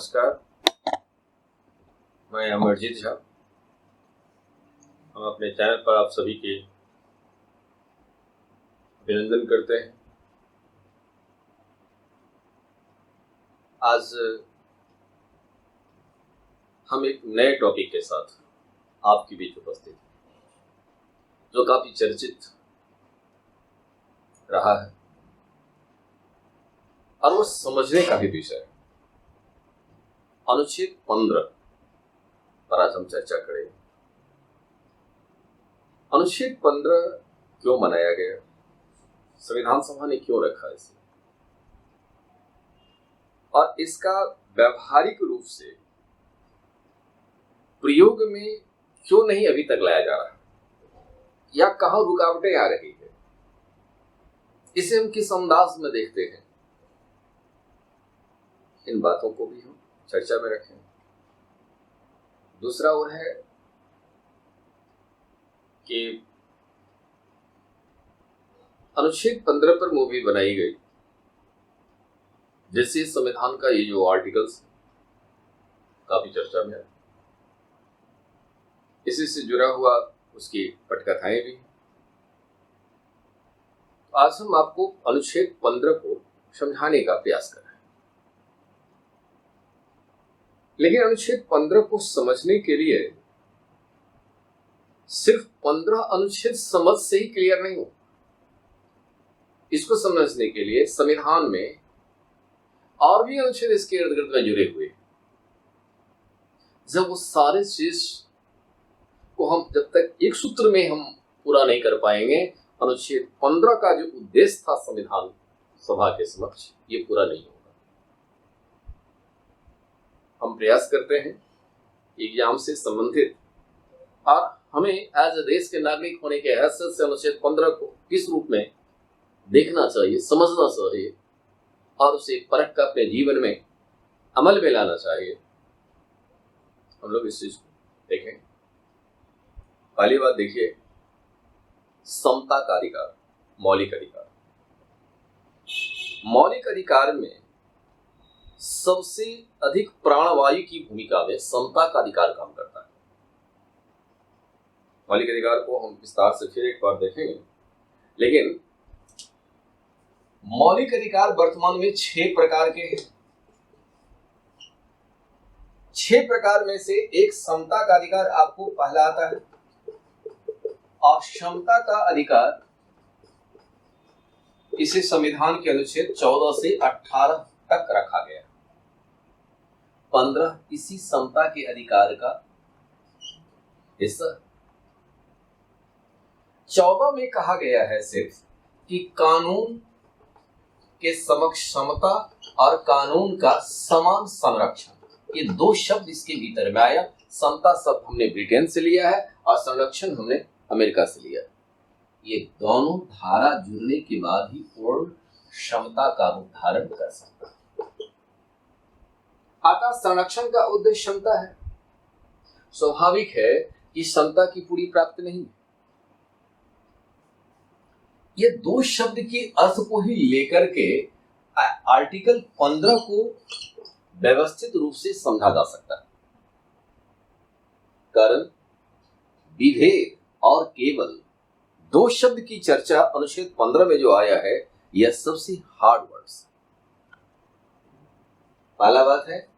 नमस्कार, मैं अमरजीत झा। हम अपने चैनल पर आप सभी के अभिनंदन करते हैं। आज हम एक नए टॉपिक के साथ आपके बीच उपस्थित हैं, जो काफी चर्चित रहा है और वो समझने का भी विषय है। अनुच्छेद 15 पर आज हम चर्चा करेंगे। अनुच्छेद 15 क्यों बनाया गया, संविधान सभा ने क्यों रखा इसे, और इसका व्यवहारिक रूप से प्रयोग में क्यों नहीं अभी तक लाया जा रहा, या कहां रुकावटें आ रही है, इसे हम किस अंदाज में देखते हैं, इन बातों को भी हम चर्चा में रखें। दूसरा और है कि अनुच्छेद 15 पर मूवी बनाई गई, जिससे संविधान का ये जो आर्टिकल्स काफी चर्चा में है, इसी से जुड़ा हुआ उसकी पटकथाएं भी। आज हम आपको अनुच्छेद 15 को समझाने का प्रयास कर रहे हैं। लेकिन अनुच्छेद 15 को समझने के लिए सिर्फ 15 अनुच्छेद समझ से ही क्लियर नहीं हो। इसको समझने के लिए संविधान में और भी अनुच्छेद इसके इर्द गिर्द में जुड़े हुए। जब वो सारे चीज को हम जब तक एक सूत्र में हम पूरा नहीं कर पाएंगे, अनुच्छेद 15 का जो उद्देश्य था संविधान सभा के समक्ष, ये पूरा नहीं होगा। हम प्रयास करते हैं एग्जाम से संबंधित और हमें एज ए देश के नागरिक होने के हैसियत से अनुच्छेद 15 को किस रूप में देखना चाहिए, समझना चाहिए और उसे परख कर अपने जीवन में अमल में लाना चाहिए। हम लोग इस चीज को देखें। पहली बात देखिए, समता का अधिकार, मौलिक अधिकार। मौलिक अधिकार में सबसे अधिक प्राणवायु की भूमिका में समता का अधिकार काम करता है। मौलिक अधिकार को हम विस्तार से फिर एक बार देखेंगे, लेकिन मौलिक अधिकार वर्तमान में 6 प्रकार के हैं। 6 प्रकार में से एक समता का अधिकार आपको पहला आता है, और क्षमता का अधिकार इसे संविधान के अनुच्छेद 14 से 18 तक रखा गया। 15 इसी समता के अधिकार का हिस्सा। 14 में कहा गया है सिर्फ कि कानून के समक्ष समता और कानून का समान संरक्षण, ये 2 शब्द इसके भीतर में आया। समता शब्द हमने ब्रिटेन से लिया है और संरक्षण हमने अमेरिका से लिया। ये दोनों धारा जुड़ने के बाद ही पूर्ण क्षमता का रूप धारण कर सकता है। अतः संरक्षण का उद्देश्य क्षमता है। स्वाभाविक है कि क्षमता की पूरी प्राप्ति नहीं है। ये 2 शब्द के अर्थ को ही लेकर के आर्टिकल 15 को व्यवस्थित रूप से समझा जा सकता है। कारण विभेद और केवल 2 शब्द की चर्चा अनुच्छेद 15 में जो आया है, यह सबसे हार्ड वर्ड्स। पहला बात है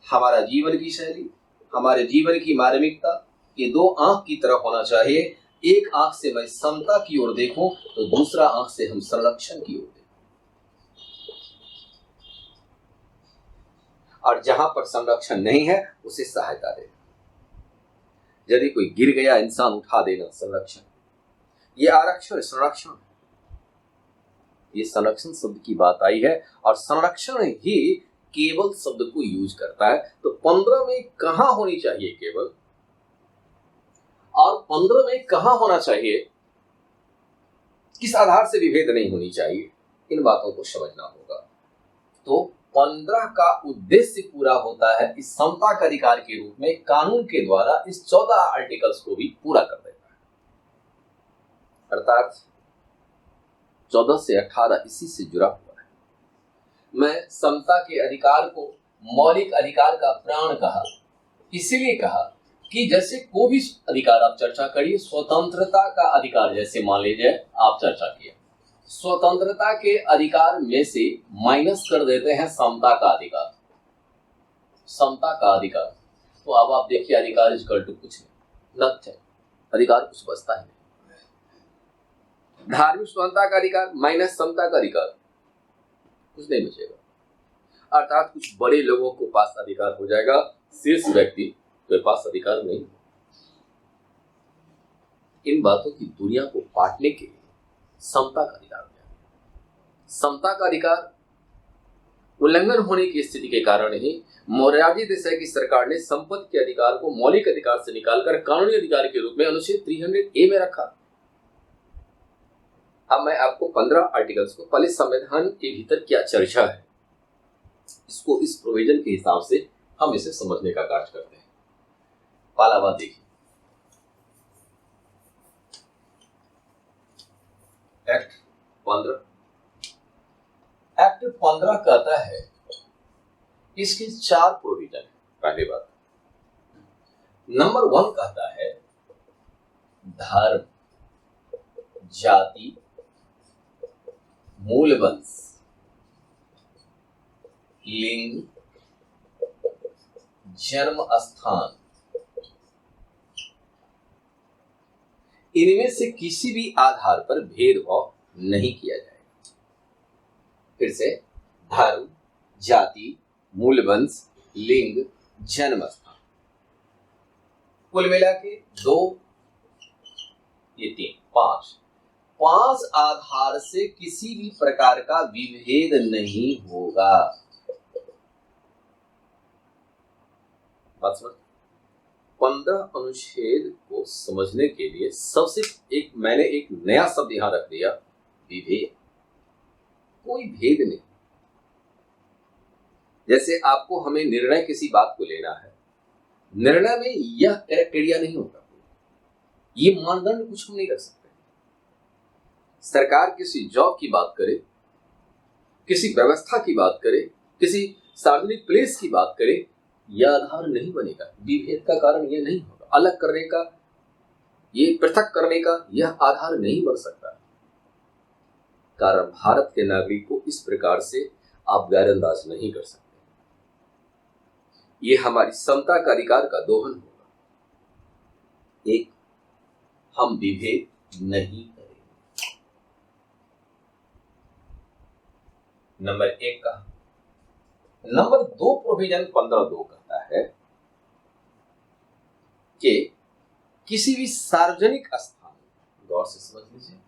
हमारा जीवन की शैली, हमारे जीवन की मार्मिकता, ये 2 आंख की तरह होना चाहिए। एक आंख से मैं समता की ओर देखूं तो दूसरा आंख से हम संरक्षण की ओर देखें, और जहां पर संरक्षण नहीं है उसे सहायता देना। यदि कोई गिर गया, इंसान उठा देना, संरक्षण। ये आरक्षण संरक्षण, ये संरक्षण शब्द की बात आई है, और संरक्षण ही केवल शब्द को यूज करता है। तो 15 में कहां होनी चाहिए केवल, और 15 में कहां होना चाहिए, किस आधार से विभेद नहीं होनी चाहिए, इन बातों को समझना होगा। तो 15 का उद्देश्य पूरा होता है इस समता का अधिकार के रूप में कानून के द्वारा इस 14 आर्टिकल्स को भी पूरा कर देता है। अर्थात 14 से 18 इसी से जुड़ा हुआ है। मैं समता के अधिकार को मौलिक अधिकार का प्राण कहा, इसीलिए कहा कि जैसे कोई भी अधिकार आप चर्चा करिए, स्वतंत्रता का अधिकार जैसे मान लीजिए आप चर्चा किए, स्वतंत्रता के अधिकार में से माइनस कर देते हैं समता का अधिकार, समता का अधिकार, तो अब आप देखिए अधिकार इक्वल टू कुछ नहीं, नथ है, अधिकार कुछ बचता ही नहीं। धार्मिक स्वतंत्रता का अधिकार माइनस समता का अधिकार, कुछ नहीं बचेगा, अर्थात कुछ बड़े लोगों को पास अधिकार हो जाएगा, शेष व्यक्ति के पास अधिकार नहीं। इन बातों की दुनिया को बांटने के लिए समता का अधिकार दिया। समता का अधिकार उल्लंघन होने की स्थिति के कारण ही मोरारजी देसाई की सरकार ने संपत्ति के अधिकार को मौलिक अधिकार से निकालकर कानूनी अधिकार के रूप में अनुच्छेद 300A में रखा। अब मैं आपको 15 आर्टिकल्स को, पहले संविधान के भीतर क्या चर्चा है, इसको इस प्रोविजन के हिसाब से हम इसे समझने का कार्य करते हैं। पहला बात देखिए, एक्ट 15 कहता है, इसके 4 प्रोविजन है। पहली बात, नंबर 1 कहता है धर्म, जाति, मूल वंश, लिंग, जन्म स्थान, इनमें से किसी भी आधार पर भेदभाव नहीं किया जाएगा। फिर से, धर्म, जाति, मूल वंश, लिंग, जन्म स्थान, कुल मिला के 2, ये 3, 5 आधार से किसी भी प्रकार का विभेद नहीं होगा। बात समझ? 15 अनुच्छेद को समझने के लिए सबसे मैंने एक नया शब्द यहां रख दिया, विभेद। कोई भेद नहीं। जैसे आपको हमें निर्णय किसी बात को लेना है, निर्णय में यह क्राइटेरिया नहीं होगा, ये मानदंड कुछ हम नहीं रख सकते। सरकार किसी जॉब की बात करे, किसी व्यवस्था की बात करे, किसी सार्वजनिक प्लेस की बात करे, यह आधार नहीं बनेगा। विभेद का कारण यह नहीं होगा, अलग करने का, ये पृथक करने का यह आधार नहीं बन सकता। कारण भारत के नागरिक को इस प्रकार से आप गैरअंदाज नहीं कर सकते। ये हमारी समता का अधिकार का दोहन होगा। एक, हम विभेद नहीं करेंगे। नंबर 1 का। नंबर 2 प्रोविजन 15(2) कहता है कि किसी भी सार्वजनिक स्थान, गौर से समझ लीजिए,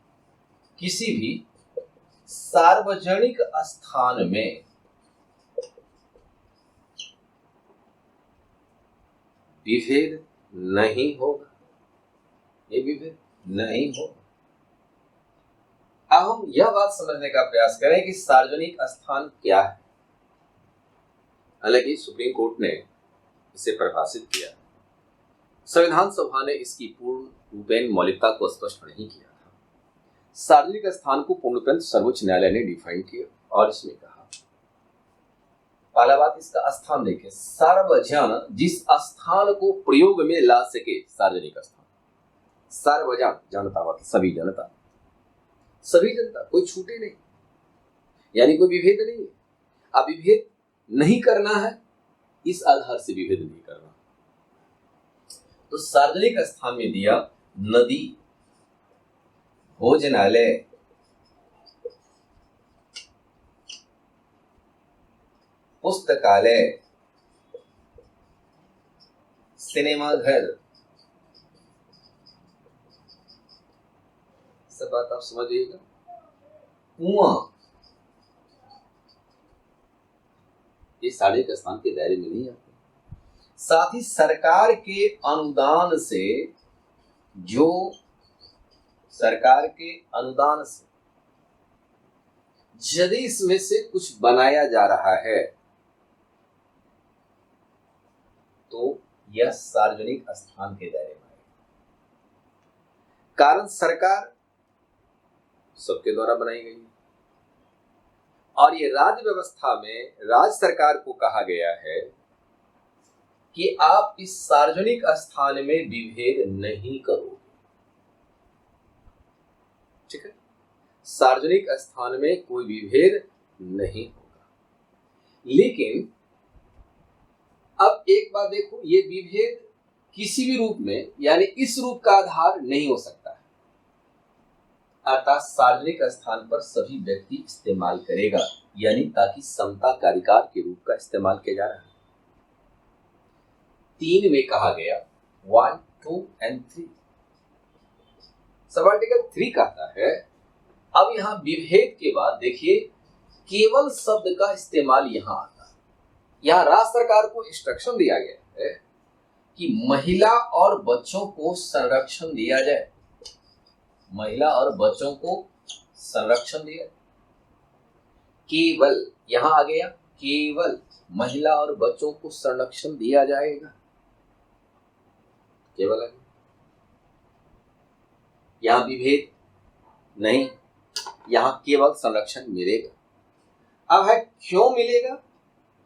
किसी भी सार्वजनिक स्थान में विभेद नहीं होगा। ये विभेद नहीं होगा। अब हम यह बात समझने का प्रयास करें कि सार्वजनिक स्थान क्या है। हालांकि सुप्रीम कोर्ट ने इसे परिभाषित किया, संविधान सभा ने इसकी पूर्ण रूपेण मौलिकता को स्पष्ट नहीं किया था। सार्वजनिक स्थान को पूर्णतः सर्वोच्च न्यायालय ने डिफाइन किया और इसमें कहा, पहला बात इसका स्थान देखें, सार्वजन जिस स्थान को प्रयोग में ला सके, सार्वजनिक स्थान। सार्वजन जनता मतलब सभी जनता, सभी जनता, कोई छूटे नहीं, यानी कोई विभेद नहीं है। अब विभेद नहीं करना है, इस आधार से विभेद नहीं करना। तो सार्वजनिक स्थान में दिया नदी, भोजनालय, पुस्तकालय, सिनेमा घर, सब बात आप समझिएगा। कुआं, ये सार्वजनिक स्थान के दायरे में नहीं आते। साथ ही सरकार के अनुदान से, जो सरकार के अनुदान से यदि इसमें से कुछ बनाया जा रहा है तो यह सार्वजनिक स्थान के दायरे में आएगा। कारण सरकार सबके द्वारा बनाई गई है, और ये राज्य व्यवस्था में राज्य सरकार को कहा गया है कि आप इस सार्वजनिक स्थान में विभेद नहीं करो। ठीक है, सार्वजनिक स्थान में कोई विभेद नहीं होगा। लेकिन अब एक बात देखो, ये विभेद किसी भी रूप में यानी इस रूप का आधार नहीं हो सकता है, अर्थात सार्वजनिक स्थान पर सभी व्यक्ति इस्तेमाल करेगा, यानी ताकि समता का अधिकार के रूप का इस्तेमाल किया जा रहा है। 3 में कहा गया 1, 2 and 3। सब आर्टिकल 3 कहता है, अब यहां विभेद के बाद देखिए केवल शब्द का इस्तेमाल यहां आता है। यहां राज्य सरकार को इंस्ट्रक्शन दिया गया है कि महिला और बच्चों को संरक्षण दिया जाए, महिला और बच्चों को संरक्षण दिया। केवल यहां आ गया, केवल महिला और बच्चों को संरक्षण दिया जाएगा, केवल है। यहां विभेद नहीं, यहां केवल संरक्षण मिलेगा। अब है क्यों मिलेगा,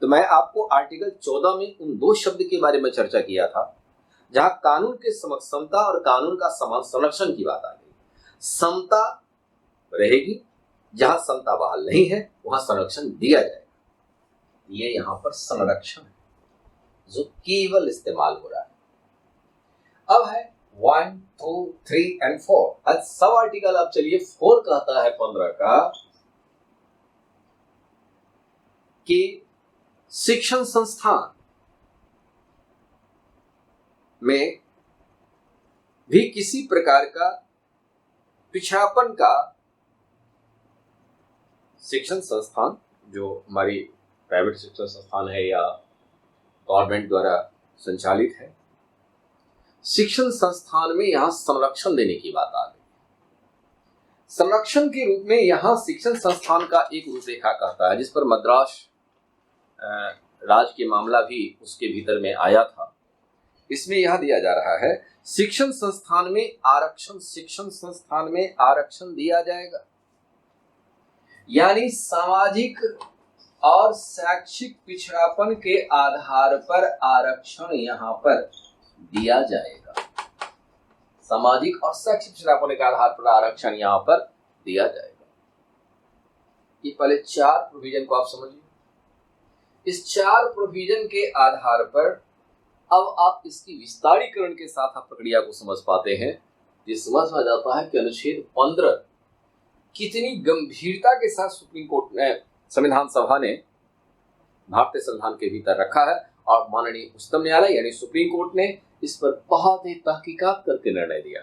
तो मैं आपको आर्टिकल 14 में उन 2 शब्द के बारे में चर्चा किया था जहां कानून के समक्ष समता और कानून का समान संरक्षण की बात आ गई। समता रहेगी, जहां समता बहाल नहीं है वहां संरक्षण दिया जाएगा। ये यहां पर संरक्षण है जो केवल इस्तेमाल हो रहा है। अब है 1, 2, 3 and 4। आज सब आर्टिकल आप चलिए 4 कहता है 15 का कि शिक्षण संस्थान में भी किसी प्रकार का पिछड़ापन का, शिक्षण संस्थान जो हमारी प्राइवेट शिक्षण संस्थान है या गवर्नमेंट द्वारा संचालित है, शिक्षण संस्थान में यहां संरक्षण देने की बात आ गई। संरक्षण के रूप में यहां शिक्षण संस्थान का एक रूपरेखा कहता है, जिस पर मद्रास राज्य के मामला भी उसके भीतर में आया था। इसमें यह दिया जा रहा है शिक्षण संस्थान में आरक्षण, शिक्षण संस्थान में आरक्षण दिया जाएगा, यानी सामाजिक और शैक्षिक पिछड़ापन के आधार पर आरक्षण यहां पर दिया जाएगा। सामाजिक और शैक्षिक पिछड़ापन के आधार पर आरक्षण यहां पर दिया जाएगा। ये पहले 4 प्रोविजन को आप समझिए। इस 4 प्रोविजन के आधार पर अब आप इसकी विस्तारीकरण के साथ आप प्रक्रिया को समझ पाते हैं। ये समझ में जाता है कि अनुच्छेद 15 कितनी गंभीरता के साथ सुप्रीम कोर्ट ने, संविधान सभा ने भारतीय संविधान के भीतर रखा है और माननीय उच्चतम न्यायालय यानी सुप्रीम कोर्ट ने इस पर बहुत ही तहकीकात करके निर्णय दिया।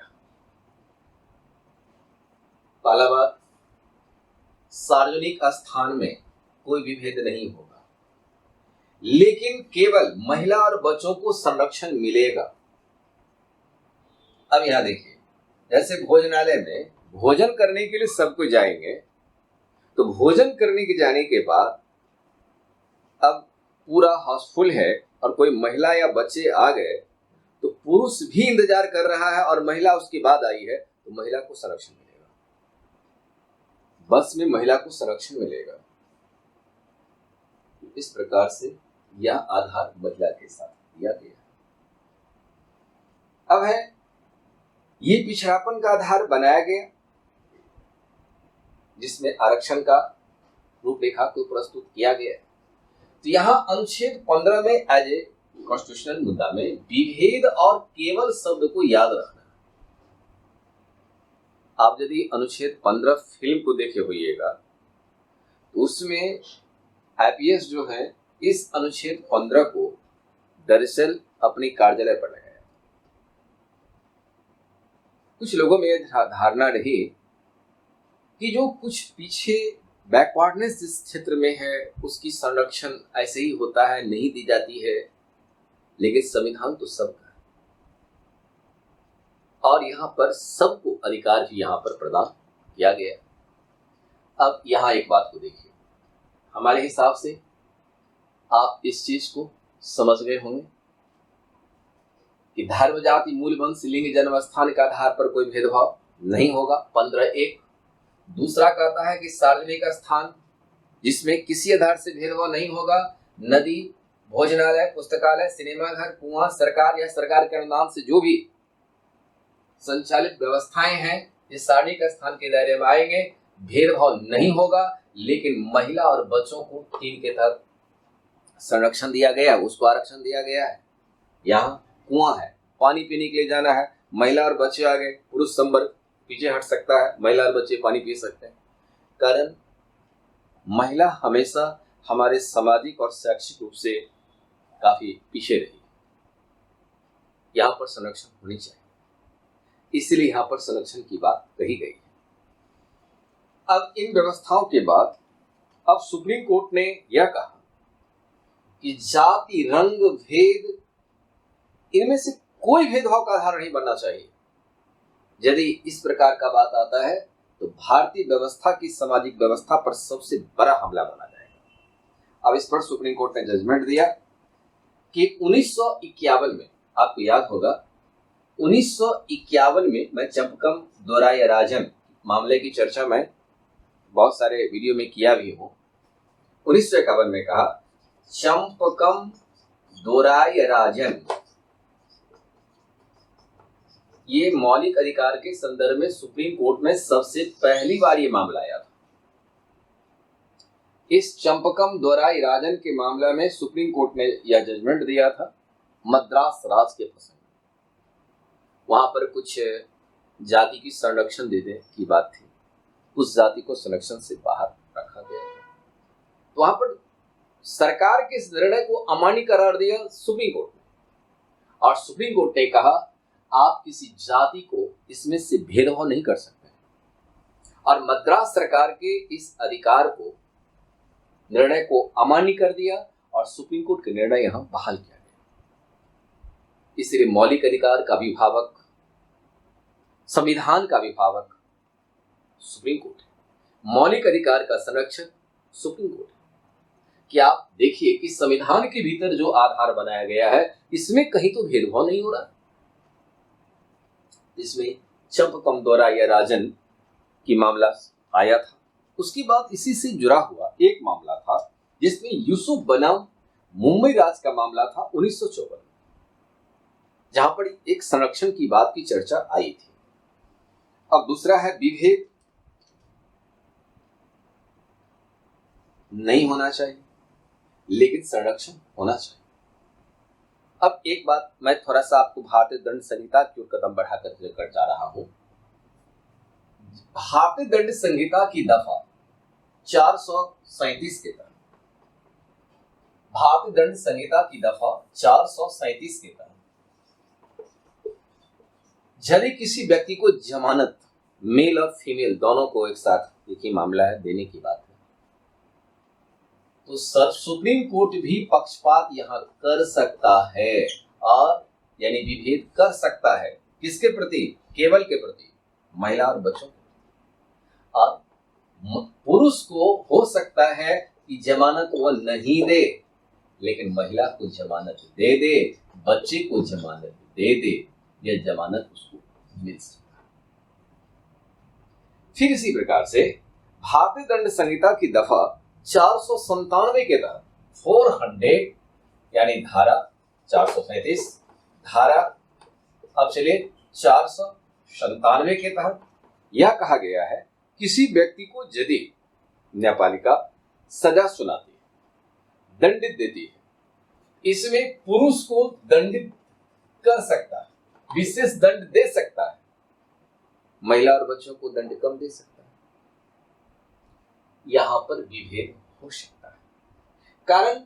पहला बात, सार्वजनिक स्थान में कोई विभेद नहीं होगा, लेकिन केवल महिला और बच्चों को संरक्षण मिलेगा। अब यहां देखिए, जैसे भोजनालय में भोजन करने के लिए सब कोई जाएंगे, तो भोजन करने के जाने के बाद अब पूरा हाउस फुल है और कोई महिला या बच्चे आ गए, तो पुरुष भी इंतजार कर रहा है और महिला उसके बाद आई है, तो महिला को संरक्षण मिलेगा। बस में महिला को संरक्षण मिलेगा। इस प्रकार से यह आधार महिला के साथ दिया गया। अब है ये पिछड़ापन का आधार बनाया गया, जिसमें आरक्षण का रूपरेखा को प्रस्तुत किया गया है। तो यहां अनुच्छेद 15 में एज ए कॉन्स्टिट्यूशनल मुद्दा में विभेद और केवल शब्द को याद रखना। आप यदि अनुच्छेद 15 फिल्म को देखे होइएगा तो उसमें आईपीएस जो है इस अनुच्छेद 15 को दरअसल अपनी कार्यालय पर लगाया। कुछ लोगों में यह धारणा रही कि जो कुछ पीछे बैकवर्डनेस जिस क्षेत्र में है उसकी संरक्षण ऐसे ही होता है, नहीं दी जाती है, लेकिन संविधान तो सबका है और यहाँ पर सबको अधिकार भी यहाँ पर प्रदान किया गया। अब यहाँ एक बात को देखिए, हमारे हिसाब से आप इस चीज को समझ गए होंगे कि धर्म, जाति, मूल, वंश, लिंग, जन्म स्थान के आधार पर कोई भेदभाव नहीं होगा। 15(1) दूसरा कहता है कि सार्वजनिक स्थान जिसमें किसी आधार से भेदभाव नहीं होगा। नदी, भोजनालय, पुस्तकालय, सिनेमाघर, कुआं, सरकार या सरकार के अनुदान से जो भी संचालित व्यवस्थाएं हैं ये सार्वजनिक स्थान के दायरे में आएंगे। भेदभाव नहीं होगा, लेकिन महिला और बच्चों को 3 के तहत संरक्षण दिया गया है, उसको आरक्षण दिया गया है। यहाँ कुआं है, पानी पीने के लिए जाना है, महिला और बच्चे आगे, पुरुष संवर्ग पीछे हट सकता है, महिला और बच्चे पानी पी सकते हैं। कारण महिला हमेशा हमारे सामाजिक और शैक्षिक रूप से काफी पीछे रही, यहाँ पर संरक्षण होनी चाहिए, इसलिए यहाँ पर संरक्षण की बात कही गई है। अब इन व्यवस्थाओं के बाद अब सुप्रीम कोर्ट ने यह कहा कि जाति, रंग, भेद, इनमें से कोई भेदभाव का आधार नहीं बनना चाहिए। यदि इस प्रकार का बात आता है तो भारतीय व्यवस्था की सामाजिक व्यवस्था पर सबसे बड़ा हमला माना जाएगा। अब इस पर सुप्रीम कोर्ट ने जजमेंट दिया कि 1951 में, आपको याद होगा 1951 में, मैं चंपकम दोराई राजन मामले की चर्चा मैं बहुत सारे वीडियो में किया भी हूं। 1951 में कहा चंपकम दोराई राजन, ये मौलिक अधिकार के संदर्भ में सुप्रीम कोर्ट में सबसे पहली बार ये मामला आया था। इस चंपकम दोराई राजन के मामला में सुप्रीम कोर्ट ने यह जजमेंट दिया था मद्रास राज के प्रसंग। वहां पर कुछ जाति की संरक्षण देने की बात थी, उस जाति को संरक्षण से बाहर रखा गया था। तो वहां पर सरकार के इस निर्णय को अमान्य करार दिया सुप्रीम कोर्ट ने, और सुप्रीम कोर्ट ने कहा आप किसी जाति को इसमें से भेदभाव नहीं कर सकते, और मद्रास सरकार के इस अधिकार को, निर्णय को अमान्य कर दिया और सुप्रीम कोर्ट के निर्णय यहां बहाल किया गया। इसलिए मौलिक अधिकार का अभिभावक, संविधान का अभिभावक सुप्रीम कोर्ट है, मौलिक अधिकार का संरक्षक सुप्रीम कोर्ट है। कि आप देखिए कि संविधान के भीतर जो आधार बनाया गया है इसमें कहीं तो भेदभाव नहीं हो रहा। इसमें चंपकम दोराई राजन की मामला आया था, उसके बाद इसी से जुड़ा हुआ एक मामला था जिसमें यूसुफ बनाम मुंबई राज का मामला था 1954 में, जहां पर एक संरक्षण की बात की चर्चा आई थी। अब दूसरा है विभेद नहीं होना चाहिए लेकिन संरक्षण होना चाहिए। अब एक बात मैं थोड़ा सा आपको भारतीय दंड संहिता की ओर कदम बढ़ाकर जा रहा हूं। भारतीय दंड संहिता की दफा 437 के तहत, भारतीय दंड संहिता की दफा 437 के तहत यदि किसी व्यक्ति को जमानत, मेल और फीमेल दोनों को एक साथ, एक ही मामला है, देने की बात है, तो सुप्रीम कोर्ट भी पक्षपात यहां कर सकता है, और यानी विभेद कर सकता है। किसके प्रति? केवल के प्रति, महिला और बच्चों के। और पुरुष को हो सकता है कि जमानत वह नहीं दे, लेकिन महिला को जमानत दे दे, बच्चे को जमानत दे दे, यह जमानत उसको मिल सकता है। फिर इसी प्रकार से भारतीय दंड संहिता की दफा 497 के तहत 400 यानी धारा 437, धारा अब चलिए 497 के तहत यह कहा गया है किसी व्यक्ति को यदि न्यायपालिका सजा सुनाती है, दंडित देती है, इसमें पुरुष को दंडित कर सकता है, विशेष दंड दे सकता है, महिला और बच्चों को दंड कम दे सकता है। यहां पर विभेद हो सकता है, कारण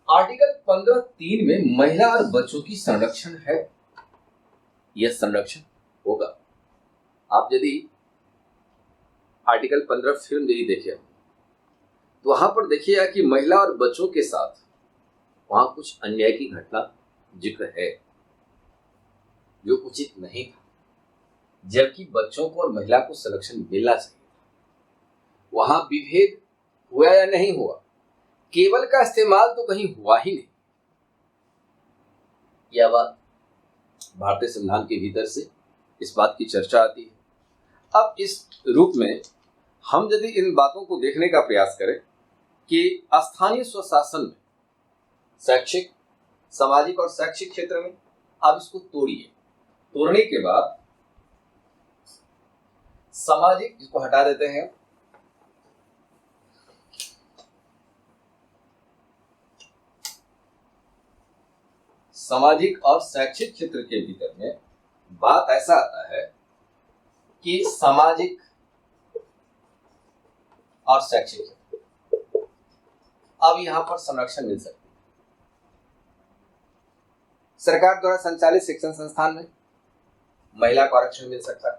आर्टिकल 15(3) में महिला और बच्चों की संरक्षण है, यह संरक्षण होगा। आप यदि आर्टिकल 15 फिल्म यदि देखे तो वहां पर देखिएगा कि महिला और बच्चों के साथ वहां कुछ अन्याय की घटना जिक्र है जो उचित नहीं था, जबकि बच्चों को और महिला को संरक्षण मिलना चाहिए। वहां विभेद हुआ या नहीं हुआ, केवल का इस्तेमाल तो कहीं हुआ ही नहीं। यह बात भारतीय संविधान के भीतर से इस बात की चर्चा आती है। अब इस रूप में हम यदि इन बातों को देखने का प्रयास करें कि स्थानीय स्वशासन में शैक्षिक, सामाजिक और शैक्षिक क्षेत्र में आप इसको तोड़िए। तोड़ने के बाद सामाजिक, इसको हटा देते हैं, सामाजिक और शैक्षिक क्षेत्र के भीतर में बात ऐसा आता है कि सामाजिक और शैक्षिक क्षेत्र, अब यहां पर संरक्षण मिल सकता है। सरकार द्वारा संचालित शिक्षण संस्थान में महिला को आरक्षण मिल सकता है।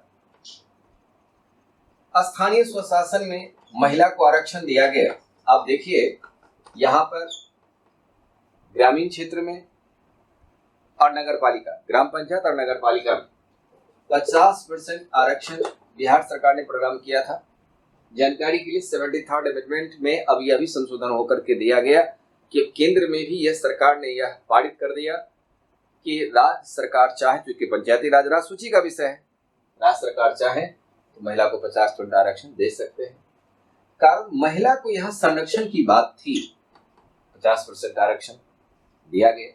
स्थानीय स्वशासन में महिला को आरक्षण दिया गया। आप देखिए यहां पर ग्रामीण क्षेत्र में और नगरपालिका, ग्राम पंचायत और नगरपालिका में 50% आरक्षण बिहार सरकार ने प्रोग्राम किया था। जानकारी के लिए 73rd अमेंडमेंट में अभी संशोधन होकर के दिया गया कि केंद्र में भी यह सरकार ने यह पारित कर दिया कि राज्य सरकार चाहे, क्योंकि पंचायती राज सूची का विषय है, राज्य सरकार चाहे तो महिला को 50% आरक्षण दे सकते हैं। कारण महिला को यहां संरक्षण की बात थी, 50% आरक्षण दिया गया,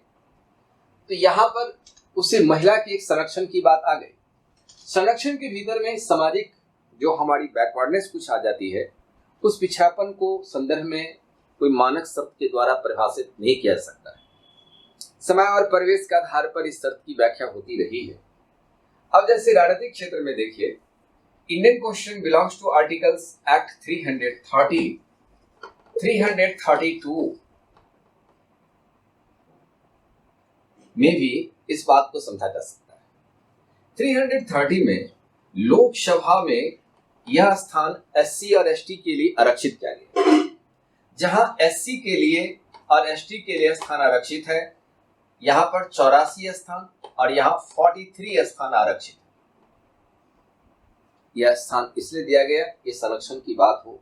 तो यहां पर उसे महिला की एक संरक्षण की बात आ गई। संरक्षण के भीतर में सामाजिक जो हमारी बैकवर्डनेस कुछ आ जाती है, उस पिछड़ापन को संदर्भ में कोई मानक शब्द के द्वारा परिभाषित नहीं किया जा सकता है। समय और परिवेश के आधार पर इस शब्द की व्याख्या होती रही है। अब जैसे राजनीतिक क्षेत्र में देखिए, Indian constitution belongs to articles act 330, 332 में भी इस बात को समझा जा सकता है। 330 में लोकसभा में यह स्थान एससी और एसटी के लिए आरक्षित किया गया। जहां एससी के लिए और एसटी के लिए स्थान आरक्षित है, यहां पर 84 स्थान और यहां 43 स्थान आरक्षित है। यह स्थान इसलिए दिया गया, ये संरक्षण की बात हो।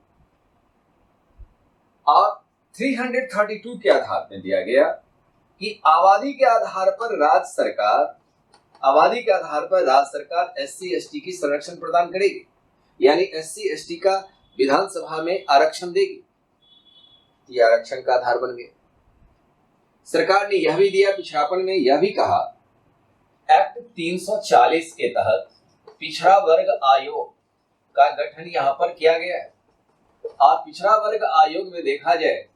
और 332 के आधार में दिया गया कि आबादी के आधार पर राज्य सरकार एससी एसटी की संरक्षण प्रदान करेगी, यानी एससी एसटी का विधानसभा में आरक्षण देगी। यह आरक्षण का आधार बन गया। सरकार ने यह भी दिया, पिछड़ापन में यह भी कहा, एक्ट 340 के तहत पिछड़ा वर्ग आयोग का गठन यहां पर किया गया है। और पिछड़ा वर्ग आयोग में देखा जाए,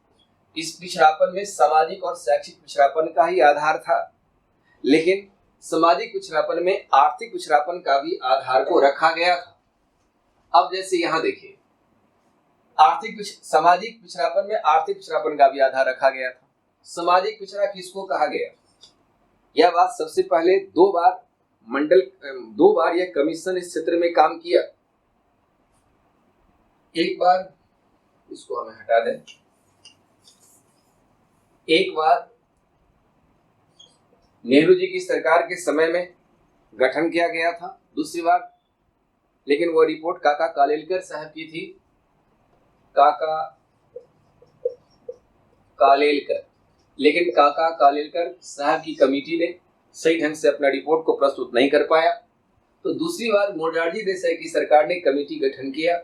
इस पिछड़ापन में सामाजिक और शैक्षिक पिछड़ापन का ही आधार था, लेकिन सामाजिक पिछड़ापन में आर्थिक पिछड़ापन का भी आधार को रखा गया था। अब जैसे यहां देखिए, सामाजिक पिछड़ापन में आर्थिक पिछड़ापन का भी आधार रखा गया था। सामाजिक पिछड़ा किसको कहा गया, यह बात सबसे पहले दो बार यह कमीशन इस क्षेत्र में काम किया। एक बार इसको हमें हटा दें, एक बार नेहरू जी की सरकार के समय में गठन किया गया था, दूसरी बार लेकिन वो रिपोर्ट काका कालेलकर साहब की थी। काका कालेलकर साहब की कमेटी ने सही ढंग से अपना रिपोर्ट को प्रस्तुत नहीं कर पाया, तो दूसरी बार मोरारजी देसाई की सरकार ने कमेटी गठन किया,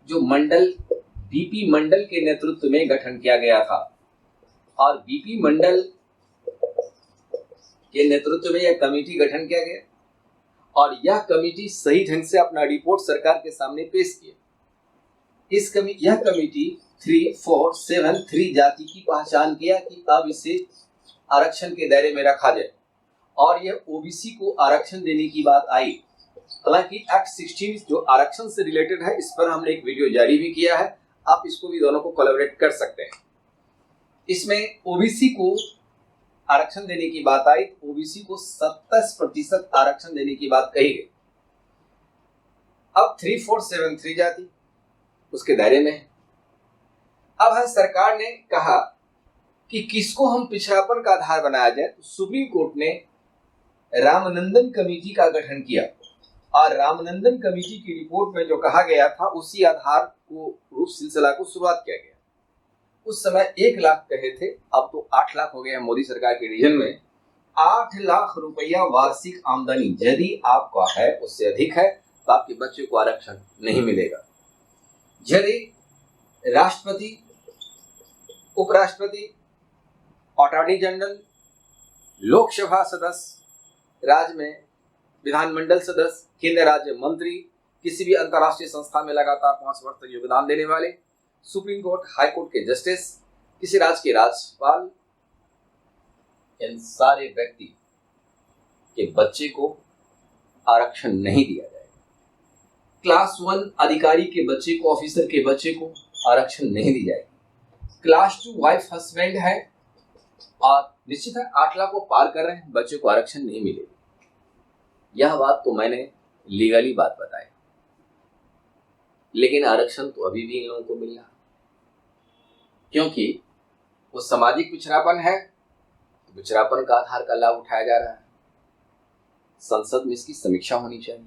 जो बीपी मंडल के नेतृत्व में गठन किया गया था। और बीपी मंडल के नेतृत्व में यह कमेटी गठन किया गया और यह कमेटी सही ढंग से अपना रिपोर्ट सरकार के सामने पेश किया। यह कमेटी 3473 जाति की पहचान किया कि अब इसे आरक्षण के दायरे में रखा जाए, और यह ओबीसी को आरक्षण देने की बात आई। हालांकि एक्ट 16 जो आरक्षण से रिलेटेड है, इस पर हमने एक वीडियो जारी भी किया है, आप इसको भी दोनों को कोलैबोरेट कर सकते हैं। इसमें ओबीसी को आरक्षण देने की बात आई, ओबीसी को 27% आरक्षण देने की बात कही गई। अब 3473 जाति उसके दायरे में है। अब सरकार ने कहा कि किसको हम पिछड़ापन का आधार बनाया जाए, तो सुप्रीम कोर्ट ने रामनंदन कमेटी का गठन किया, और रामनंदन कमेटी की रिपोर्ट में जो कहा गया था, उसी आधार को रूप सिलसिला को शुरुआत किया गया। उस समय 1 लाख कहे थे, अब तो 8 लाख हो गया। मोदी सरकार के रीजन में 8 लाख रुपया वार्षिक आमदनी यदि आपका है, उससे अधिक है, तो आपके बच्चे को आरक्षण नहीं मिलेगा। यदि राष्ट्रपति उपराष्ट्रपति, अटॉर्नी जनरल, लोकसभा सदस्य, राज्य में विधानमंडल सदस्य, केंद्र राज्य मंत्री, किसी भी अंतर्राष्ट्रीय संस्था में लगातार 5 वर्ष तक योगदान देने वाले, सुप्रीम कोर्ट, हाई कोर्ट के जस्टिस, किसी राज्य के राज्यपाल, इन सारे व्यक्ति के बच्चे को आरक्षण नहीं दिया जाएगा। क्लास 1 अधिकारी के बच्चे को, ऑफिसर के बच्चे को आरक्षण नहीं दी जाएगी। क्लास 2 वाइफ हस्बैंड है और निश्चित है 8 लाख को पार कर रहे हैं, बच्चे को आरक्षण नहीं मिलेगी। यह बात तो मैंने लीगली बात बताई, लेकिन आरक्षण तो अभी भी इन लोगों को मिल रहा, क्योंकि वो सामाजिक पिछड़ापन है, तो पिछड़ापन का आधार का लाभ उठाया जा रहा है। संसद में इसकी समीक्षा होनी चाहिए,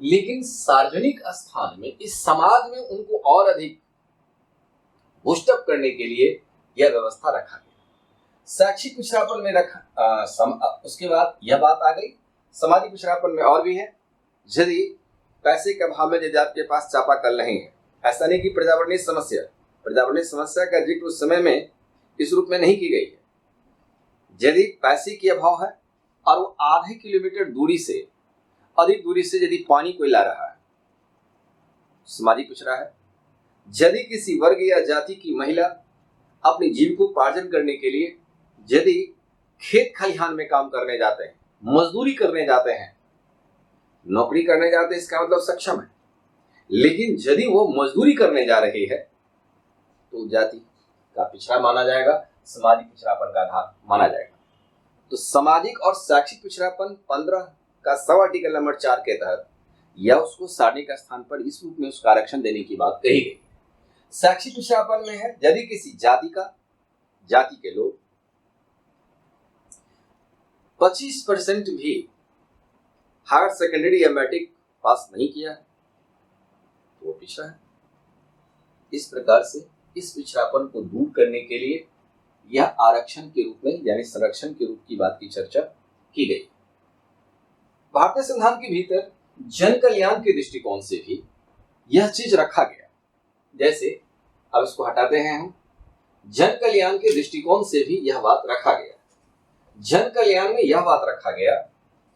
लेकिन सार्वजनिक स्थान में, इस समाज में उनको और अधिक बूस्ट अप करने के लिए यह व्यवस्था रखा गया। शैक्षिक पिछड़ापन में रखा, उसके बाद यह बात आ गई। सामाजिक पिछड़ापन में और भी है, यदि पैसे के अभाव में यदि आपके पास चापाकल नहीं है, ऐसा नहीं कि पर्यावरणीय समस्या का जिक्र उस समय में इस रूप में नहीं की गई है। यदि पैसे की अभाव है और वो आधे किलोमीटर दूरी से, अधिक दूरी से यदि पानी कोई ला रहा है, सामाजिक पिछड़ा है। यदि किसी वर्ग या जाति की महिला अपनी जीविकोपार्जन करने के लिए यदि खेत खलिहान में काम करने जाते हैं, मजदूरी करने जाते हैं, नौकरी करने जाते हैं, इसका मतलब सक्षम है, लेकिन यदि वो मजदूरी करने जा रही है तो जाति का पिछड़ा माना जाएगा, सामाजिक पिछड़ापन का आधार माना जाएगा। तो सामाजिक और शैक्षिक पिछड़ापन 15 का सब आर्टिकल नंबर 4 के तहत या उसको सारणी का स्थान पर इस रूप में उसका आरक्षण देने की बात कही गई। शैक्षिक पिछड़ापन में है, यदि किसी जाति के लोग 25% भी हायर सेकेंडरी या मैट्रिक पास नहीं किया है तो वो पिछड़ा है। इस प्रकार से इस पिछड़ापन को दूर करने के लिए यह आरक्षण के रूप में यानी संरक्षण के रूप की बात की चर्चा की गई। भारतीय संविधान के भीतर जन कल्याण के दृष्टिकोण से भी यह चीज रखा गया। जैसे अब इसको हटाते हैं हम, जन कल्याण के दृष्टिकोण से भी यह बात रखा गया। जन कल्याण में यह बात रखा गया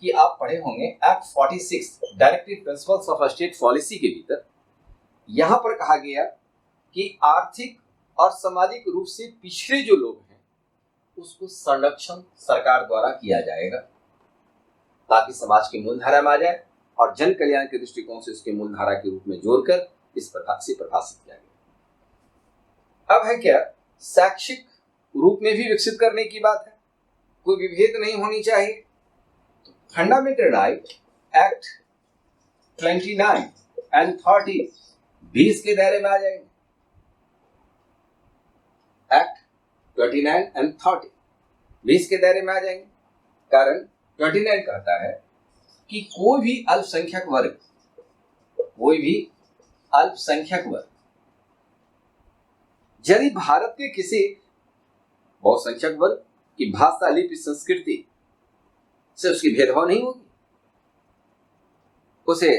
कि आप पढ़े होंगे act 46 directive principles of state policy के भीतर यहां पर कहा गया कि आर्थिक और सामाजिक रूप से पिछड़े जो लोग हैं उसको संरक्षण सरकार द्वारा किया जाएगा, ताकि समाज की मूलधारा में आ जाए और जन कल्याण के दृष्टिकोण से उसके मूलधारा के रूप में जोड़कर इस प्रकार से प्रकाशित किया गया। अब है क्या, शैक्षिक रूप में भी विकसित करने की बात है, कोई विभेद नहीं होनी चाहिए। तो फंडामेंटल राइट एक्ट 29 एंड 30 भी इसके दायरे में आ जाएंगे। एक्ट 29 एंड 30 भी इसके दायरे में आ जाएंगे। कारण 29 कहता है कि कोई भी अल्पसंख्यक वर्ग यदि भारत के किसी बहुसंख्यक वर्ग की भाषा, लिपि, संस्कृति से उसकी भेदभाव नहीं होगी, उसे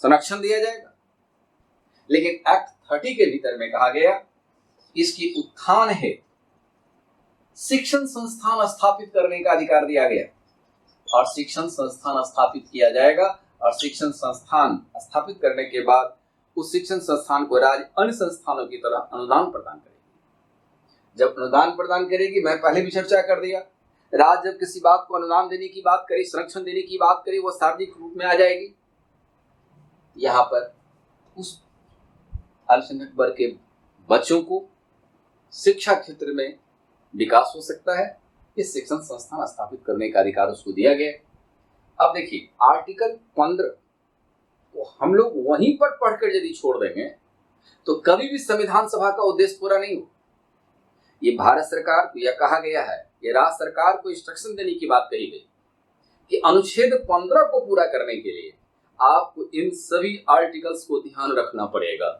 संरक्षण दिया जाएगा। लेकिन एक्ट 30 के भीतर में कहा गया इसकी उत्थान है, शिक्षण संस्थान स्थापित करने का अधिकार दिया गया और शिक्षण संस्थान स्थापित किया जाएगा और शिक्षण संस्थान स्थापित करने के बाद उस शिक्षण संस्थान को राज्य अन्य संस्थानों की तरह अनुदान प्रदान करेगी। जब अनुदान प्रदान करेगी, मैं पहले भी चर्चा कर दिया, राज्य जब किसी बात को अनुदान देने की बात करे, संरक्षण देने की बात करे, वो सार्वजनिक रूप में आ जाएगी। यहाँ पर उस अल्पसंख्यक वर्ग के बच्चों को शिक्षा क्षेत्र में विकास हो सकता है, इस शिक्षण संस्थान स्थापित करने का अधिकार उसको दिया गया। अब देखिए आर्टिकल 15 को हम लोग वहीं पर पढ़कर यदि छोड़ देंगे तो कभी भी संविधान सभा का उद्देश्य पूरा नहीं हो। ये भारत सरकार को यह कहा गया है, ये राज्य सरकार को इंस्ट्रक्शन देने की बात कही गई कि अनुच्छेद 15 को पूरा करने के लिए आपको इन सभी आर्टिकल्स को ध्यान रखना पड़ेगा,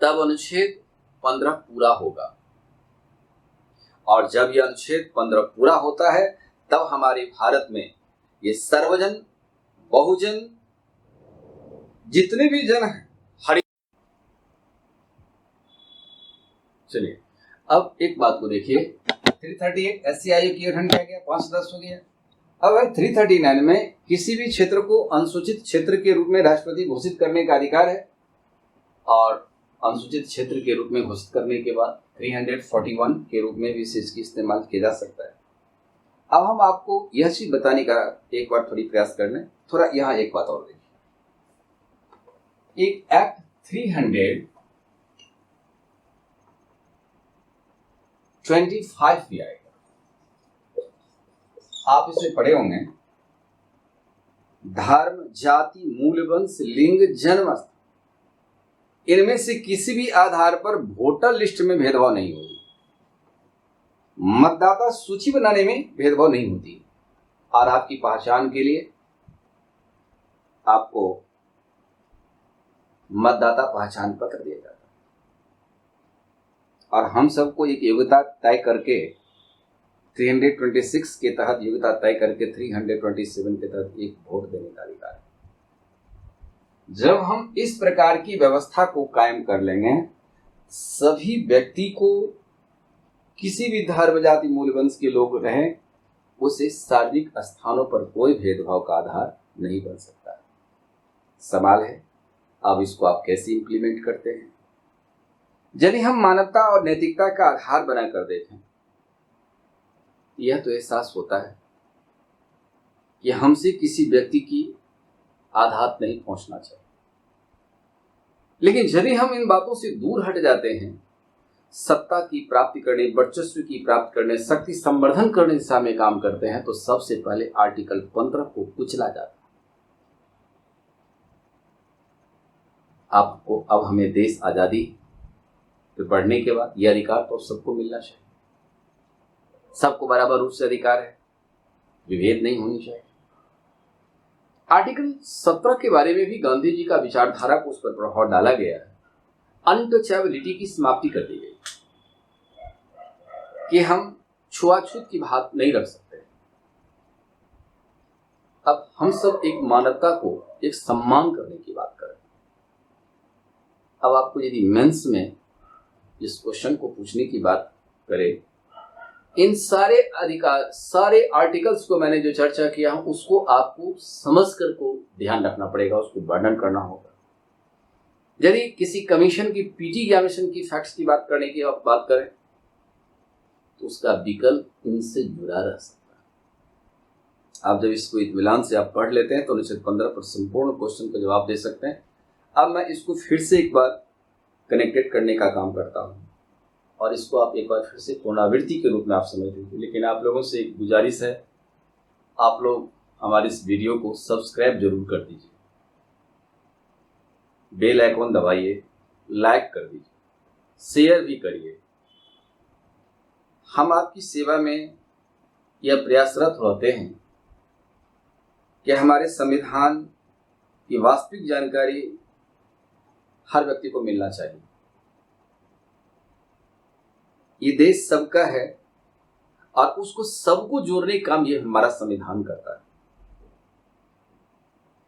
तब अनुच्छेद 15 पूरा होगा। और जब यह अनुच्छेद 15 पूरा होता है तब हमारे भारत में ये सर्वजन, बहुजन, जितने भी जन हैं, चलिए अब एक बात को देखिए, 338 SC आयोग की गठन किया गया, 5/10 हो गया। अब 339 में किसी भी क्षेत्र को अनुसूचित क्षेत्र के रूप में राष्ट्रपति घोषित करने का अधिकार है, और अनुसूचित क्षेत्र के रूप में घोषित करने के बाद 341 के रूप में भी इसकी इस्तेमाल किया जा सकता है। अब हम आपको यह चीज बताने का एक बार थोड़ी प्रयास कर लें। थोड़ा यहाँ एक बात और देखिए, एक एक्ट 325 भी आएगा, आप इसे पढ़े होंगे। धर्म, जाति, मूल वंश, लिंग, जन्म स्थान, इनमें से किसी भी आधार पर वोटर लिस्ट में भेदभाव नहीं होगी। मतदाता सूची बनाने में भेदभाव नहीं होती, और आपकी पहचान के लिए आपको मतदाता पहचान पत्र दिया जाता है, और हम सबको एक योग्यता तय करके 326 के तहत योग्यता तय करके 327 के तहत एक वोट देने का अधिकार है। जब हम इस प्रकार की व्यवस्था को कायम कर लेंगे, सभी व्यक्ति को किसी भी धर्म, जाति, मूल वंश के लोग रहें, उसे सार्वजनिक स्थानों पर कोई भेदभाव का आधार नहीं बन सकता। सवाल है अब इसको आप कैसे इंप्लीमेंट करते हैं। यदि हम मानवता और नैतिकता का आधार बनाकर देखें, यह तो एहसास होता है कि हमसे किसी व्यक्ति की आघात नहीं पहुंचना चाहिए, लेकिन यदि हम इन बातों से दूर हट जाते हैं, सत्ता की प्राप्ति करने, वर्चस्व की प्राप्त करने, शक्ति संवर्धन करने दिशा में काम करते हैं, तो सबसे पहले आर्टिकल 15 को कुचला जाता है। आपको अब हमें देश आजादी पे बढ़ने के बाद यह अधिकार तो सबको मिलना चाहिए, सबको बराबर रूप से अधिकार है, विभेद नहीं होनी चाहिए। आर्टिकल 17 के बारे में भी गांधी जी का विचारधारा को उस पर प्रभाव डाला गया है। अनटचेबिलिटी की समाप्ति कर दी गई कि हम छुआछूत की बात नहीं रख सकते। अब हम सब एक मानवता को एक सम्मान करने की बात करें। अब आपको यदि मेंस में इस क्वेश्चन को पूछने की बात करें, इन सारे अधिकार, सारे आर्टिकल्स को मैंने जो चर्चा किया हूं, उसको आपको समझकर को ध्यान रखना पड़ेगा, उसको वर्णन करना होगा। यदि किसी कमीशन की, पीटी कमीशन की फैक्ट्स की बात करने की आप बात करें, तो उसका विकल्प इनसे जुड़ा रह सकता है। आप जब इसको इत्मीनान से आप पढ़ लेते हैं तो अनुच्छेद 15 पर संपूर्ण क्वेश्चन का जवाब दे सकते हैं। अब मैं इसको फिर से एक बार कनेक्टेड करने का काम करता हूँ, और इसको आप एक बार फिर से पुनरावृत्ति के रूप में आप समझ लीजिए। लेकिन आप लोगों से एक गुजारिश है, आप लोग हमारे इस वीडियो को सब्सक्राइब जरूर कर दीजिए, बेल आइकॉन दबाइए, लाइक कर दीजिए, शेयर भी करिए। हम आपकी सेवा में यह प्रयासरत होते हैं कि हमारे संविधान की वास्तविक जानकारी हर व्यक्ति को मिलना चाहिए। ये देश सबका है, और उसको सबको जोड़ने का काम ये हमारा संविधान करता है।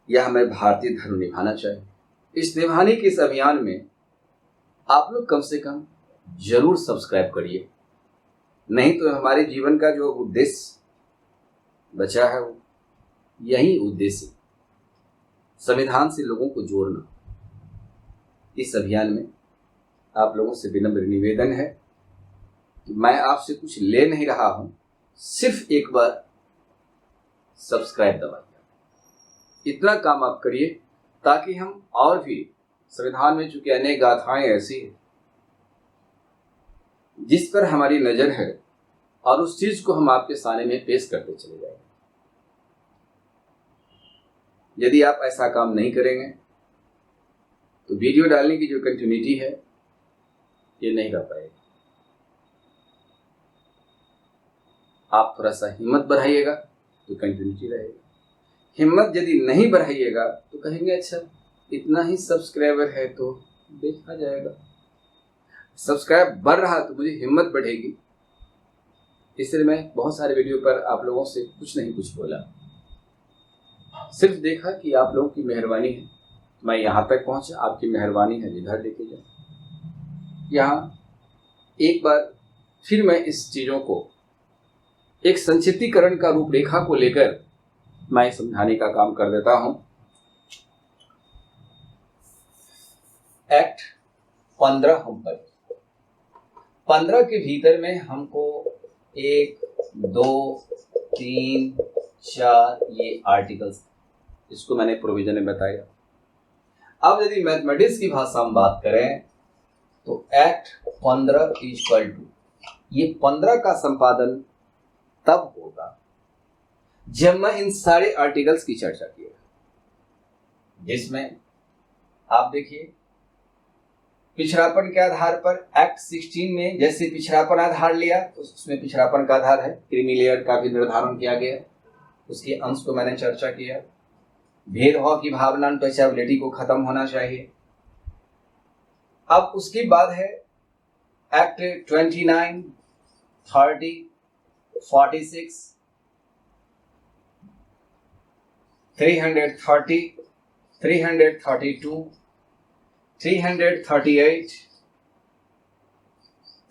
यह हमें भारतीय धर्म निभाना चाहिए। इस निभाने के इस अभियान में आप लोग कम से कम जरूर सब्सक्राइब करिए, नहीं तो हमारे जीवन का जो उद्देश्य बचा है वो यही उद्देश्य, संविधान से लोगों को जोड़ना। इस अभियान में आप लोगों से विनम्र निवेदन है कि मैं आपसे कुछ ले नहीं रहा हूं, सिर्फ एक बार सब्सक्राइब दबाइए। इतना काम आप करिए ताकि हम और भी, संविधान में चूंकि अनेक गाथाएं ऐसी हैं जिस पर हमारी नजर है, और उस चीज को हम आपके सामने में पेश करते चले जाएंगे। यदि आप ऐसा काम नहीं करेंगे तो वीडियो डालने की जो कंटिन्यूटी है ये नहीं रह पाएगी। आप थोड़ा सा हिम्मत बढ़ाइएगा तो कंटिन्यूटी रहेगी। हिम्मत यदि नहीं बढ़ाइएगा तो कहेंगे अच्छा इतना ही सब्सक्राइबर है तो देखा जाएगा। सब्सक्राइब बढ़ रहा तो मुझे हिम्मत बढ़ेगी, इसलिए मैं बहुत सारे वीडियो पर आप लोगों से कुछ नहीं कुछ बोला, सिर्फ देखा कि आप लोगों की मेहरबानी है मैं यहाँ तक पहुँचा। आपकी मेहरबानी है जिधर लेके जाए। यहाँ एक बार फिर मैं इस चीजों को एक संक्षिप्तीकरण का रूपरेखा को लेकर मैं समझाने का काम कर देता हूं। एक्ट 15 हम पर 15 के भीतर में हमको 1, 2, 3, 4 ये आर्टिकल्स, इसको मैंने प्रोविजन में बताया। अब यदि मैथमेटिक्स की भाषा में बात करें तो एक्ट 15 इक्वल टू, ये 15 का संपादन तब होगा जब मैं इन सारे आर्टिकल्स की चर्चा किया, जिसमें आप देखिए पिछड़ापन के आधार पर एक्ट 16 में जैसे पिछड़ापन आधार लिया तो उसमें पिछड़ापन का आधार है क्रीमी लेयर का भी निर्धारण किया गया, उसके अंश को मैंने चर्चा किया। भेदभाव की भावना, अनटचेबिलिटी को खत्म होना चाहिए। अब उसके बाद है एक्ट 29, 30, 46, 330, 332, 338,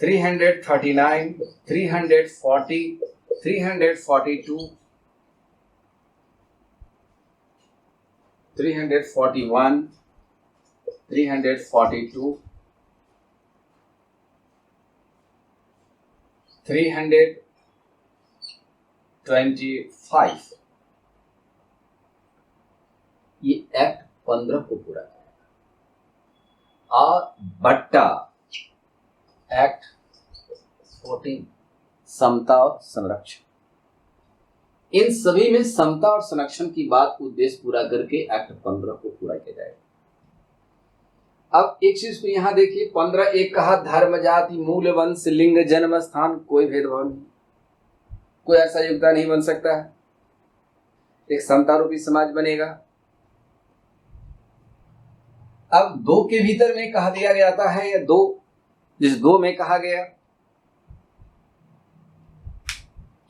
339, 340, 342, 341, 342, 325 ये एक्ट 15 को पूरा किया। बट्टा एक्ट 14 समता और संरक्षण, इन सभी में समता और संरक्षण की बात को उद्देश्य पूरा करके एक्ट 15 को पूरा किया जाएगा। अब एक चीज को यहां देखिए, 15(1) कहा धर्म, जाति, मूल, वंश, लिंग, जन्म स्थान कोई भेदभाव नहीं, कोई ऐसा योगदान नहीं बन सकता है, एक समता रूपी समाज बनेगा। अब 2 के भीतर में कहा दिया जाता है, या 2 जिस 2 में कहा गया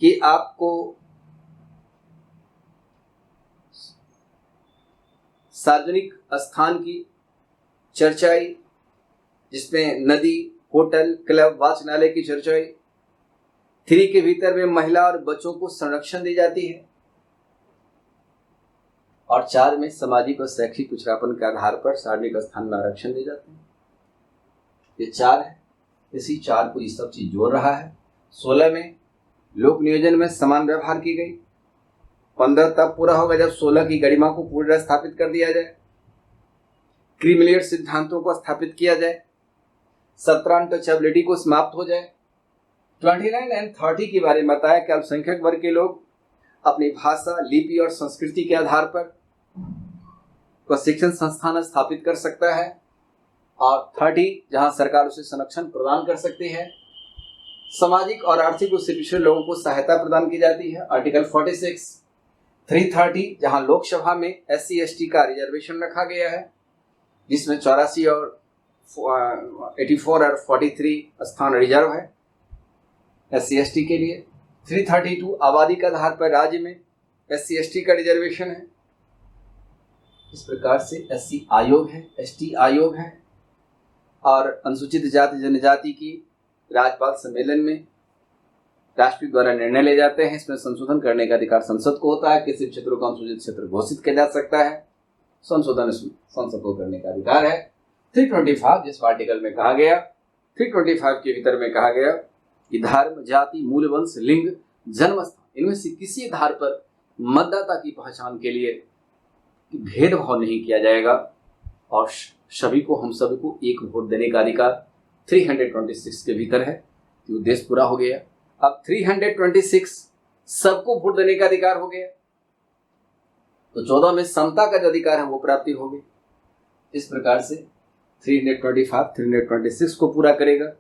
कि आपको सार्वजनिक स्थान की चर्चाई, जिसमें नदी, होटल, क्लब, वाचनालय की चर्चाई। 3 के भीतर में महिला और बच्चों को संरक्षण दी जाती है, और 4 में सामाजिक और शैक्षिक पिछड़ापन के आधार पर सार्वजनिक स्थान में आरक्षण दिए जाते हैं। ये 4 है, इसी 4 को ये सब चीज जोड़ रहा है। 16 में लोक नियोजन में समान व्यवहार की गई। 15 तब पूरा होगा जब 16 की गरिमा को पूरी तरह स्थापित कर दिया जाए, क्रीमी लेयर सिद्धांतों को स्थापित किया जाए, 17 अनटचेबिलिटी को समाप्त हो जाए। 29 एंड 30 के बारे में बताया कि अल्पसंख्यक वर्ग के लोग अपनी भाषा, लिपि और संस्कृति के आधार पर प्रशिक्षण संस्थान स्थापित कर सकता है, और 30 जहां सरकार उसे संरक्षण प्रदान कर सकती है। सामाजिक और आर्थिक रूप से पिछड़े लोगों को सहायता प्रदान की जाती है, आर्टिकल 46। 330 जहां लोकसभा में SC/ST का रिजर्वेशन रखा गया है, जिसमें 84 और 84 और 43 स्थान रिजर्व है SC/ST के लिए। 332 आबादी के आधार पर राज्य में SC/ST का रिजर्वेशन है। इस प्रकार से SC आयोग है, ST आयोग है, और अनुसूचित जाति जनजाति की राज्यपाल सम्मेलन में राष्ट्रपति द्वारा निर्णय ले जाते हैं। इसमें संशोधन करने का अधिकार संसद को होता है। किसी क्षेत्रों को अनुसूचित क्षेत्र घोषित किया जा सकता है, संशोधन संसद को करने का अधिकार है। 325 जिस आर्टिकल में कहा गया, 325 के भीतर में कहा गया कि धर्म, जाति, मूल, वंश, लिंग, जन्म स्थान, इनमें से किसी आधार पर मतदाता की पहचान के लिए भेदभाव नहीं किया जाएगा, और सभी को, हम सभी को एक वोट देने का अधिकार 326 के भीतर है। तो उद्देश्य पूरा हो गया। अब 326 सबको वोट देने का अधिकार हो गया, तो 14 में समता का जो अधिकार है वो प्राप्ति हो गई। इस प्रकार से 325 326 को पूरा करेगा।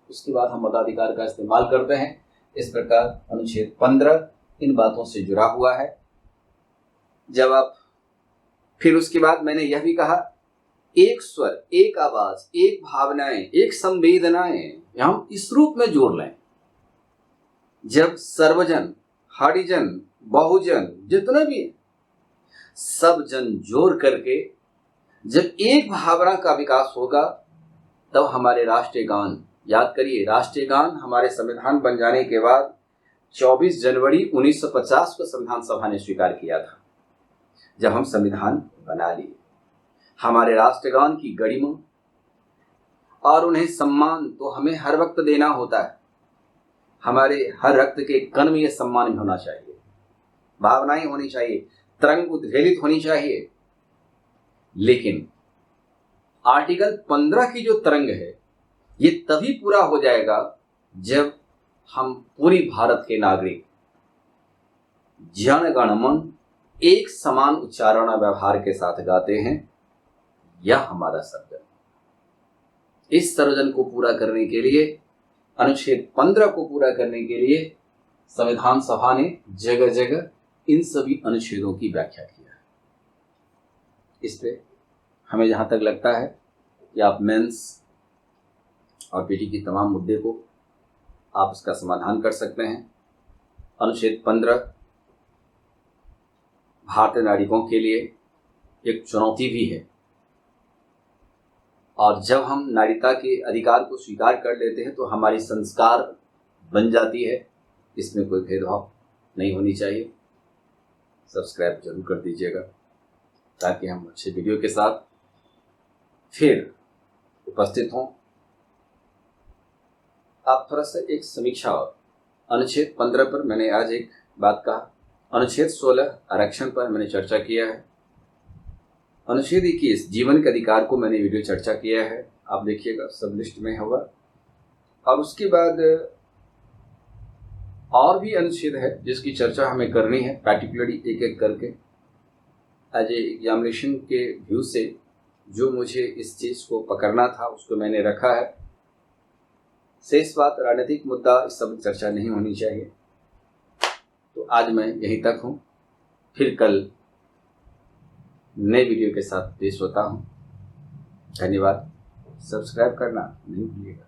उसके बाद हम मताधिकार का इस्तेमाल करते हैं। इस प्रकार अनुच्छेद 15 इन बातों से जुड़ा हुआ है। जब आप फिर उसके बाद मैंने यह भी कहा, एक स्वर, एक आवाज, एक भावनाएं, एक संवेदनाएं हम इस रूप में जोड़ लें, जब सर्वजन, हरिजन, बहुजन जितने भी सब जन जोड़ करके जब एक भावना का विकास होगा, तब हमारे राष्ट्रीय गान याद करिए, राष्ट्रीय गान हमारे संविधान बन जाने के बाद 24 जनवरी 1950 को संविधान सभा ने स्वीकार किया था, जब हम संविधान बना लिए। हमारे राष्ट्रगान की गरिमा और उन्हें सम्मान तो हमें हर वक्त देना होता है। हमारे हर रक्त के कण में यह सम्मान भी होना चाहिए, भावनाएं होनी चाहिए, तरंग उद्वेलित होनी चाहिए। लेकिन आर्टिकल 15 की जो तरंग है, ये तभी पूरा हो जाएगा जब हम पूरी भारत के नागरिक जन गण मन एक समान उच्चारण और व्यवहार के साथ गाते हैं। यह हमारा सर्जन। इस सर्जन को पूरा करने के लिए, अनुच्छेद 15 को पूरा करने के लिए संविधान सभा ने जगह जगह इन सभी अनुच्छेदों की व्याख्या किया है। इस पे हमें जहां तक लगता है कि आप मेंस और पीटी की तमाम मुद्दे को आप इसका समाधान कर सकते हैं। अनुच्छेद 15 भारतीय नागरिकों के लिए एक चुनौती भी है, और जब हम नागरिकता के अधिकार को स्वीकार कर लेते हैं तो हमारी संस्कार बन जाती है। इसमें कोई भेदभाव नहीं होनी चाहिए। सब्सक्राइब जरूर कर दीजिएगा ताकि हम अच्छे वीडियो के साथ फिर उपस्थित हों। आप थोड़ा सा एक समीक्षा, और अनुच्छेद 15 पर मैंने आज एक बात कहा, अनुच्छेद 16 आरक्षण पर मैंने चर्चा किया है, अनुच्छेद 21 जीवन के अधिकार को मैंने वीडियो चर्चा किया है, आप देखिएगा सब लिस्ट में होगा। और उसके बाद और भी अनुच्छेद है जिसकी चर्चा हमें करनी है, पर्टिकुलरली एक एक करके। एज एग्जामिनेशन के व्यू से जो मुझे इस चीज़ को पकड़ना था उसको मैंने रखा है। शेष बात राजनीतिक मुद्दा, इस सब चर्चा नहीं होनी चाहिए। तो आज मैं यहीं तक हूँ, फिर कल नए वीडियो के साथ पेश होता हूँ। धन्यवाद। सब्सक्राइब करना नहीं भूलिएगा।